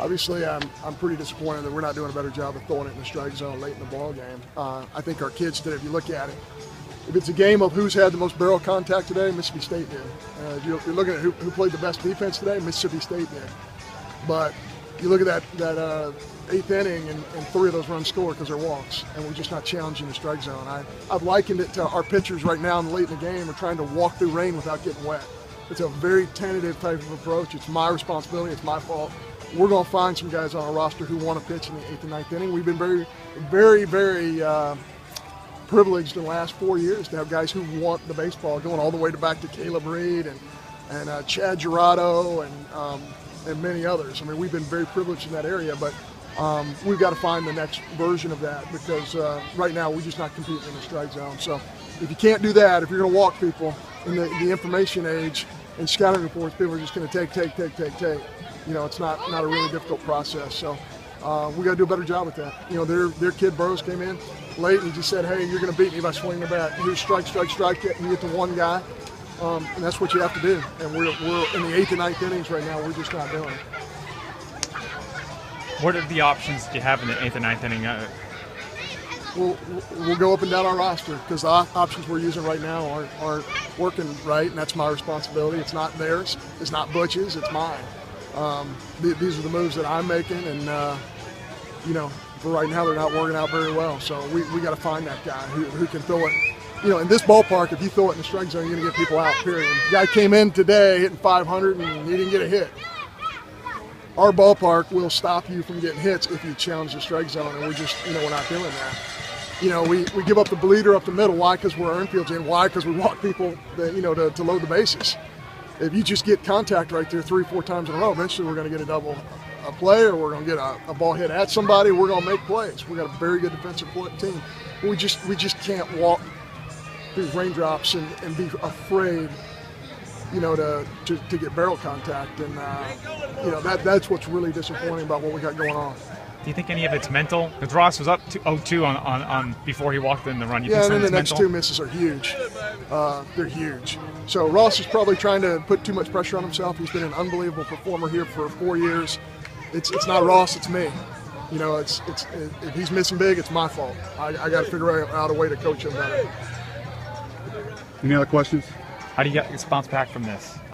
Obviously, I'm pretty disappointed that we're not doing a better job of throwing it in the strike zone late in the ball game. I think our kids did. If you look at it, if it's a game of who's had the most barrel contact today, Mississippi State did. If you're looking at who played the best defense today, Mississippi State did. But you look at that eighth inning, and 3 of those runs scored because they're walks, and we're just not challenging the strike zone. I've likened it to our pitchers right now late in the game are trying to walk through rain without getting wet. It's a very tentative type of approach. It's my responsibility. It's my fault. We're going to find some guys on our roster who want to pitch in the 8th and 9th inning. We've been very, very, very privileged in the last 4 years to have guys who want the baseball, going all the way back to Caleb Reed and Chad Gerardo and many others. I mean, we've been very privileged in that area, but we've got to find the next version of that because right now we're just not competing in the strike zone. So if you can't do that, if you're going to walk people in the information age and scouting reports, people are just going to take. You know, it's not a really difficult process. So we got to do a better job with that. You know, their kid Burroughs came in late and he just said, hey, you're going to beat me by swinging the bat. Here's strike, and you get to one guy. And that's what you have to do. And we're in the 8th and 9th innings right now. We're just not doing it. What are the options do you have in the 8th and 9th inning? We'll go up and down our roster because the options we're using right now aren't working right, and that's my responsibility. It's not theirs. It's not Butch's. It's mine. These are the moves that I'm making, and you know, for right now they're not working out very well. So we got to find that guy who can throw it. You know, in this ballpark, if you throw it in the strike zone, you're going to get people out, period. The guy came in today hitting 500 and he didn't get a hit. Our ballpark will stop you from getting hits if you challenge the strike zone, and we're not doing that. You know, we give up the bleeder up the middle. Why? Because we're Earnfields in. Why? Because we walk people, to load the bases. If you just get contact right there 3-4 times in a row, eventually we're going to get a double play, or we're going to get a ball hit at somebody. We're going to make plays. We got a very good defensive team. We just can't walk through raindrops and be afraid, to get barrel contact. And that's what's really disappointing about what we got going on. Do you think any of it's mental? Because Ross was up 0-2 on before he walked in the run. And then the next 2 misses are huge. They're huge. So Ross is probably trying to put too much pressure on himself. He's been an unbelievable performer here for 4 years. It's not Ross, it's me. You know, if he's missing big, it's my fault. I got to figure out a way to coach him better. Any other questions? How do you get a response back from this?